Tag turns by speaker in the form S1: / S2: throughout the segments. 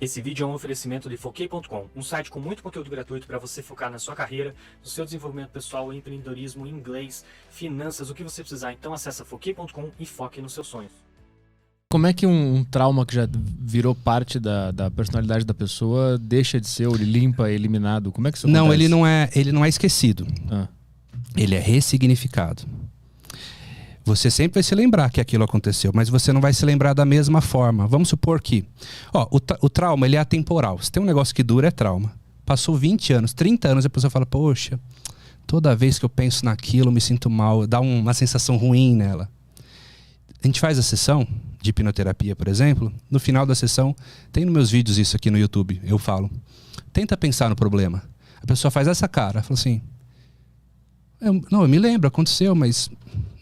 S1: Esse vídeo é um oferecimento de Foquei.com, um site com muito conteúdo gratuito para você focar na sua carreira, no seu desenvolvimento pessoal, empreendedorismo, inglês, finanças, o que você precisar. Então acessa Foquei.com e foque nos seus sonhos.
S2: Como é que um trauma que já virou parte da personalidade da pessoa deixa de ser, ou ele limpa, é eliminado? Como é que isso acontece?
S3: Não, ele não é esquecido. Ele é ressignificado. Você sempre vai se lembrar que aquilo aconteceu, mas você não vai se lembrar da mesma forma. Vamos supor que... o trauma, ele é atemporal. Se tem um negócio que dura, é trauma. Passou 20 anos, 30 anos, a pessoa fala, poxa, toda vez que eu penso naquilo, eu me sinto mal, dá uma sensação ruim nela. A gente faz a sessão de hipnoterapia, por exemplo. No final da sessão, tem nos meus vídeos isso aqui no YouTube, eu falo. Tenta pensar no problema. A pessoa faz essa cara, fala assim... eu me lembro, aconteceu, mas...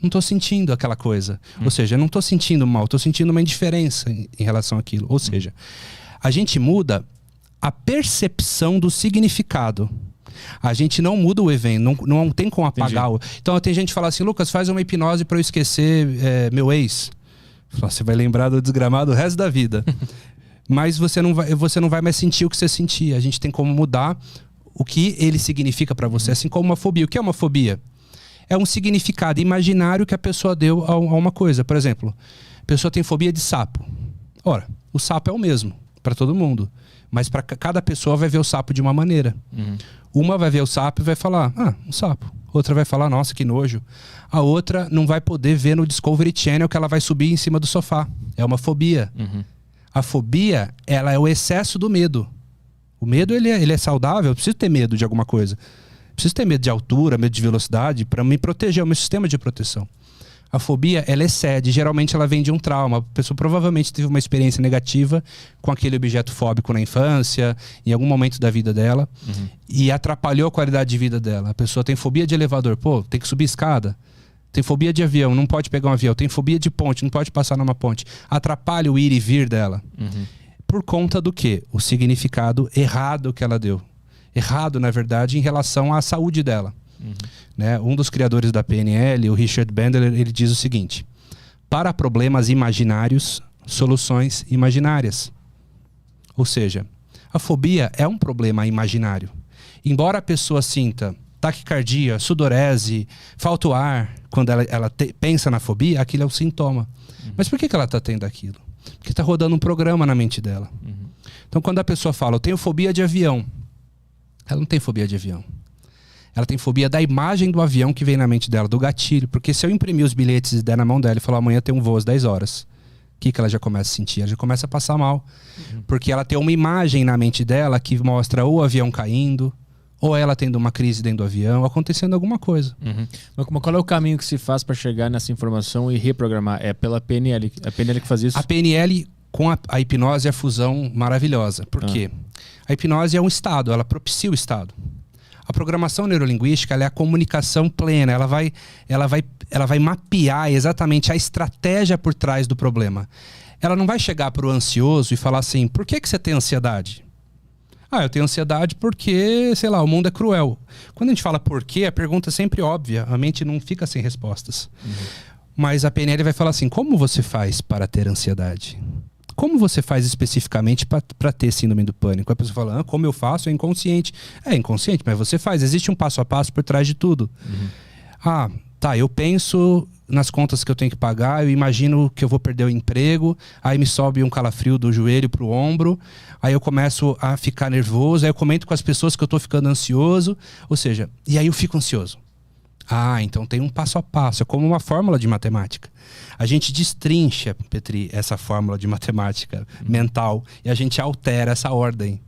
S3: não estou sentindo aquela coisa. Ou seja, eu não estou sentindo mal, estou sentindo uma indiferença em relação àquilo. Ou seja, a gente muda a percepção do significado. A gente não muda o evento, não tem como apagar. Então tem gente que fala assim, Lucas, faz uma hipnose para eu esquecer meu ex. Você vai lembrar do desgramado o resto da vida. Mas você não vai mais sentir o que você sentia. A gente tem como mudar o que ele significa para você. Assim como uma fobia. O que é uma fobia? É um significado imaginário que a pessoa deu a uma coisa. Por exemplo, a pessoa tem fobia de sapo. Ora, o sapo é o mesmo para todo mundo. Mas para cada pessoa vai ver o sapo de uma maneira. Uma vai ver o sapo e vai falar, um sapo. Outra vai falar, nossa, que nojo. A outra não vai poder ver no Discovery Channel que ela vai subir em cima do sofá. É uma fobia. A fobia, ela é o excesso do medo. O medo, ele é saudável. Eu preciso ter medo de alguma coisa. Preciso ter medo de altura, medo de velocidade para me proteger, é o meu sistema de proteção. A fobia, ela excede, geralmente ela vem de um trauma. A pessoa provavelmente teve uma experiência negativa com aquele objeto fóbico na infância, em algum momento da vida dela, e atrapalhou a qualidade de vida dela. A pessoa tem fobia de elevador, tem que subir escada. Tem fobia de avião, não pode pegar um avião. Tem fobia de ponte, não pode passar numa ponte. Atrapalha o ir e vir dela. Por conta do quê? O significado errado que ela deu. Errado, na verdade, em relação à saúde dela. Né? Um dos criadores da PNL, o Richard Bandler, ele diz o seguinte: para problemas imaginários, soluções imaginárias. Ou seja, a fobia é um problema imaginário. Embora a pessoa sinta taquicardia, sudorese, falta o ar, quando ela pensa na fobia, aquilo é o sintoma. Mas por que ela está tendo aquilo? Porque está rodando um programa na mente dela. Então, quando a pessoa fala, eu tenho fobia de avião, ela não tem fobia de avião. Ela tem fobia da imagem do avião que vem na mente dela, do gatilho. Porque se eu imprimir os bilhetes e der na mão dela e falar, amanhã tem um voo às 10 horas, o que ela já começa a sentir? Ela já começa a passar mal. Porque ela tem uma imagem na mente dela que mostra ou o avião caindo, ou ela tendo uma crise dentro do avião, acontecendo alguma coisa.
S2: Mas qual é o caminho que se faz para chegar nessa informação e reprogramar? É pela PNL? A PNL que faz isso?
S3: A PNL com a hipnose é a fusão maravilhosa. Por quê? A hipnose é um estado, ela propicia o estado. A programação neurolinguística, ela é a comunicação plena, ela vai mapear exatamente a estratégia por trás do problema. Ela não vai chegar para o ansioso e falar assim, por que você tem ansiedade? Eu tenho ansiedade porque, sei lá, o mundo é cruel. Quando a gente fala por quê, a pergunta é sempre óbvia, a mente não fica sem respostas. Mas a PNL vai falar assim, como você faz para ter ansiedade? Como você faz especificamente para ter síndrome do pânico? A pessoa fala, como eu faço? É inconsciente. É inconsciente, mas você faz. Existe um passo a passo por trás de tudo. Eu penso nas contas que eu tenho que pagar, eu imagino que eu vou perder o emprego, aí me sobe um calafrio do joelho pro ombro, aí eu começo a ficar nervoso, aí eu comento com as pessoas que eu tô ficando ansioso, ou seja, e aí eu fico ansioso. Então tem um passo a passo, é como uma fórmula de matemática. A gente destrincha, Petri, essa fórmula de matemática mental e a gente altera essa ordem.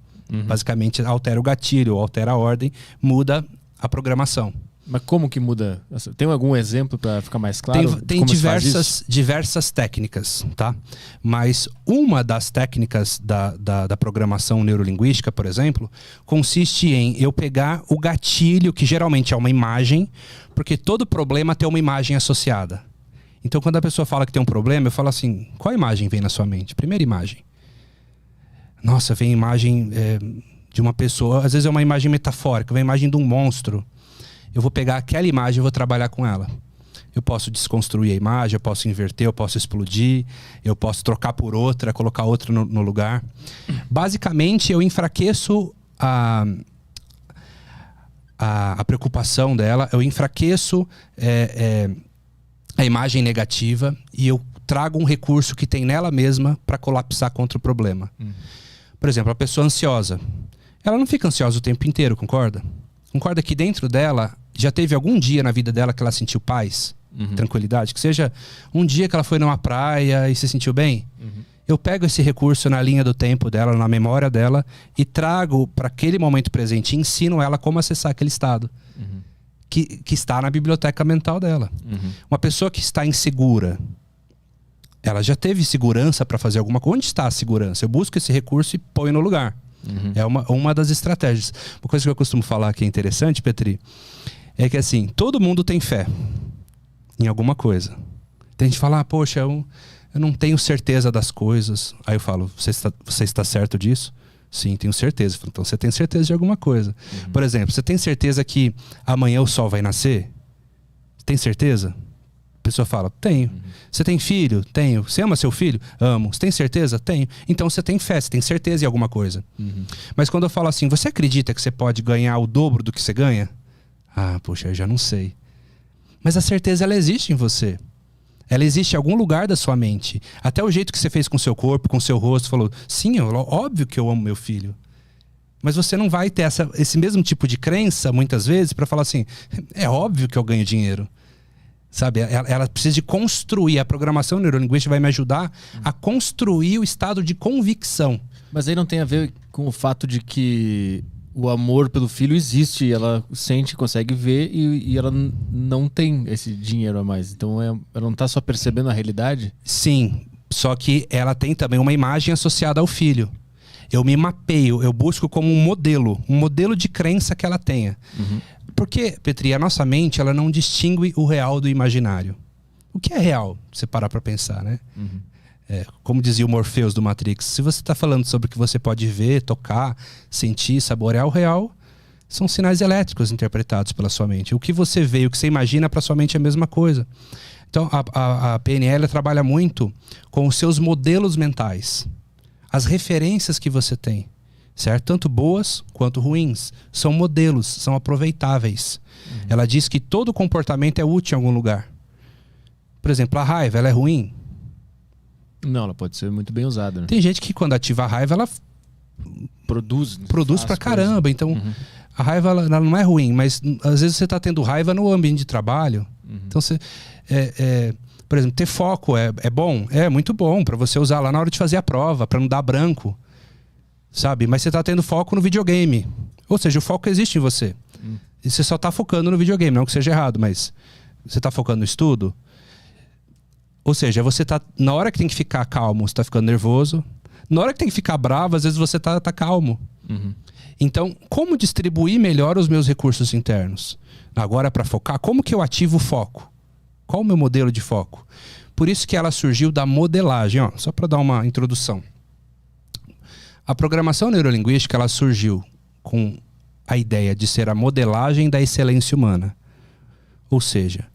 S3: Basicamente altera o gatilho, altera a ordem, muda a programação.
S2: Mas como que muda? Tem algum exemplo para ficar mais claro?
S3: Tem diversas técnicas, tá? Mas uma das técnicas da programação neurolinguística, por exemplo, consiste em eu pegar o gatilho, que geralmente é uma imagem, porque todo problema tem uma imagem associada. Então, quando a pessoa fala que tem um problema, eu falo assim, qual imagem vem na sua mente? Primeira imagem. Nossa, vem imagem de uma pessoa, às vezes é uma imagem metafórica, vem a imagem de um monstro. Eu vou pegar aquela imagem e vou trabalhar com ela. Eu posso desconstruir a imagem, eu posso inverter, eu posso explodir, eu posso trocar por outra, colocar outra no lugar. Basicamente, eu enfraqueço a preocupação dela, eu enfraqueço a imagem negativa e eu trago um recurso que tem nela mesma para colapsar contra o problema. Por exemplo, a pessoa ansiosa. Ela não fica ansiosa o tempo inteiro, concorda? Concorda que dentro dela, já teve algum dia na vida dela que ela sentiu paz, tranquilidade? Que seja um dia que ela foi numa praia e se sentiu bem? Eu pego esse recurso na linha do tempo dela, na memória dela, e trago para aquele momento presente e ensino ela como acessar aquele estado. Que está na biblioteca mental dela. Uma pessoa que está insegura, ela já teve segurança para fazer alguma coisa. Onde está a segurança? Eu busco esse recurso e ponho no lugar. É uma das estratégias. Uma coisa que eu costumo falar que é interessante, Petri, é que assim, todo mundo tem fé em alguma coisa. Tem gente que fala, poxa, eu não tenho certeza das coisas. Aí eu falo, você está certo disso? Sim, tenho certeza. Então você tem certeza de alguma coisa. Por exemplo, você tem certeza que amanhã o sol vai nascer? Tem certeza? A pessoa fala, tenho. Você tem filho? Tenho. Você ama seu filho? Amo. Você tem certeza? Tenho. Então você tem fé, você tem certeza em alguma coisa. Mas quando eu falo assim, você acredita que você pode ganhar o dobro do que você ganha? Ah, poxa, eu já não sei. Mas a certeza, ela existe em você. Ela existe em algum lugar da sua mente. Até o jeito que você fez com o seu corpo, com o seu rosto, falou, sim, óbvio que eu amo meu filho. Mas você não vai ter esse mesmo tipo de crença, muitas vezes, para falar assim, é óbvio que eu ganho dinheiro. Sabe? Ela precisa de construir. A programação neurolinguística vai me ajudar a construir o estado de convicção.
S2: Mas aí não tem a ver com o fato de que o amor pelo filho existe, ela sente, consegue ver e ela não tem esse dinheiro a mais. Então ela não está só percebendo a realidade?
S3: Sim, só que ela tem também uma imagem associada ao filho. Eu me mapeio, eu busco como um modelo de crença que ela tenha. Porque, Petri, a nossa mente, ela não distingue o real do imaginário. O que é real? Você parar para pensar, né? Como dizia o Morpheus do Matrix, se você está falando sobre o que você pode ver, tocar, sentir, saborear, o real são sinais elétricos interpretados pela sua mente. O que você vê, o que você imagina para sua mente é a mesma coisa. Então a PNL trabalha muito com os seus modelos mentais, as referências que você tem, certo? Tanto boas quanto ruins. São modelos, são aproveitáveis. Ela diz que todo comportamento é útil em algum lugar. Por exemplo, a raiva, ela é ruim?
S2: Não, ela pode ser muito bem usada, né?
S3: Tem gente que quando ativa a raiva, ela
S2: produz
S3: pra caramba. Então, a raiva ela não é ruim, mas às vezes você está tendo raiva no ambiente de trabalho. Então, você, por exemplo, ter foco é bom? É muito bom para você usar lá na hora de fazer a prova, para não dar branco. Sabe? Mas você está tendo foco no videogame. Ou seja, o foco existe em você. E você só está focando no videogame. Não que seja errado, mas você está focando no estudo. Ou seja, você tá, na hora que tem que ficar calmo, você tá ficando nervoso. Na hora que tem que ficar bravo, às vezes você tá calmo. Então, como distribuir melhor os meus recursos internos? Agora, para focar, como que eu ativo o foco? Qual o meu modelo de foco? Por isso que ela surgiu da modelagem. Ó, só para dar uma introdução. A programação neurolinguística, ela surgiu com a ideia de ser a modelagem da excelência humana. Ou seja,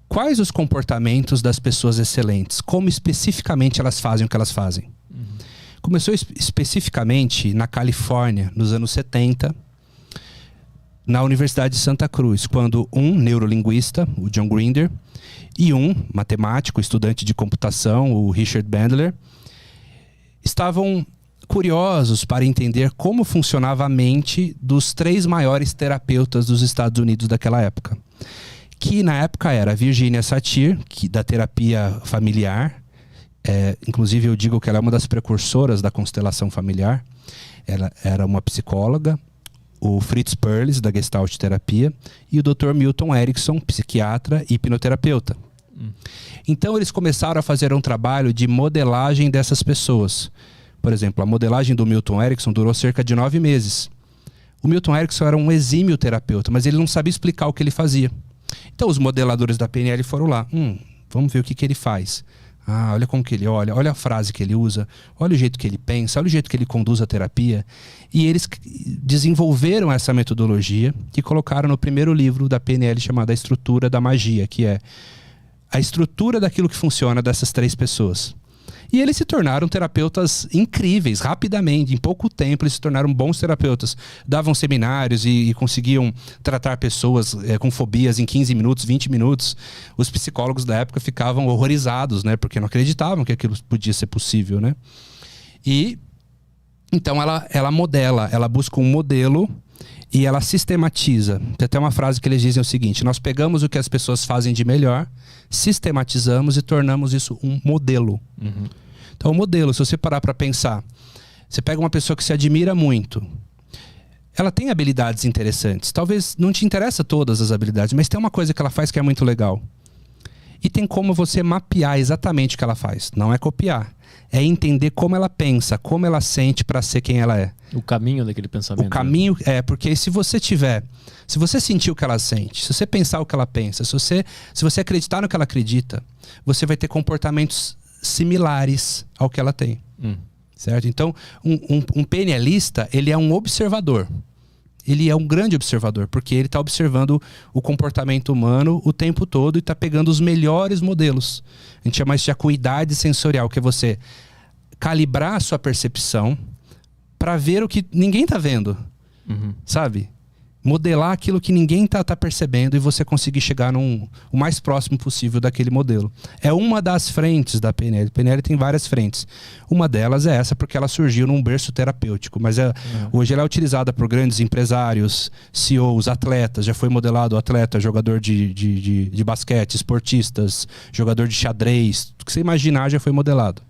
S3: quais os comportamentos das pessoas excelentes? Como especificamente elas fazem o que elas fazem? Começou especificamente na Califórnia, nos anos 70, na Universidade de Santa Cruz, quando um neurolinguista, o John Grinder, e um matemático, estudante de computação, o Richard Bandler, estavam curiosos para entender como funcionava a mente dos 3 maiores terapeutas dos Estados Unidos daquela época. Que na época era a Virginia Satir, da terapia familiar. Inclusive eu digo que ela é uma das precursoras da constelação familiar. Ela era uma psicóloga. O Fritz Perls, da Gestalt terapia. E o Dr. Milton Erickson, psiquiatra e hipnoterapeuta. Então eles começaram a fazer um trabalho de modelagem dessas pessoas. Por exemplo, a modelagem do Milton Erickson durou cerca de 9 meses. O Milton Erickson era um exímio terapeuta, mas ele não sabia explicar o que ele fazia. Então os modeladores da PNL foram lá. Vamos ver o que ele faz. Olha como que ele olha a frase que ele usa, olha o jeito que ele pensa, olha o jeito que ele conduz a terapia. E eles desenvolveram essa metodologia que colocaram no primeiro livro da PNL chamado A Estrutura da Magia, que é a estrutura daquilo que funciona dessas 3 pessoas. E eles se tornaram terapeutas incríveis, rapidamente, em pouco tempo eles se tornaram bons terapeutas. Davam seminários e conseguiam tratar pessoas com fobias em 15 minutos, 20 minutos. Os psicólogos da época ficavam horrorizados, né? Porque não acreditavam que aquilo podia ser possível, né? E então ela modela, ela busca um modelo e ela sistematiza. Tem até uma frase que eles dizem o seguinte: nós pegamos o que as pessoas fazem de melhor, sistematizamos e tornamos isso um modelo.
S2: Uhum.
S3: Então, o modelo, se você parar para pensar, você pega uma pessoa que se admira muito, ela tem habilidades interessantes. Talvez não te interessa todas as habilidades, mas tem uma coisa que ela faz que é muito legal. E tem como você mapear exatamente o que ela faz. Não é copiar. É entender como ela pensa, como ela sente para ser quem ela é.
S2: O caminho daquele pensamento.
S3: O caminho porque se você sentir o que ela sente, se você pensar o que ela pensa, se você acreditar no que ela acredita, você vai ter comportamentos similares ao que ela tem. Certo? Então, um PNLista, ele é um observador. Ele é um grande observador, porque ele está observando o comportamento humano o tempo todo e está pegando os melhores modelos. A gente chama isso de acuidade sensorial, que é você calibrar a sua percepção para ver o que ninguém está vendo. Sabe? Modelar aquilo que ninguém tá percebendo e você conseguir chegar o mais próximo possível daquele modelo. É uma das frentes da PNL. A PNL tem várias frentes. Uma delas é essa porque ela surgiu num berço terapêutico, mas hoje ela é utilizada por grandes empresários, CEOs, atletas. Já foi modelado atleta, jogador de basquete, esportistas, jogador de xadrez. Tudo que você imaginar já foi modelado.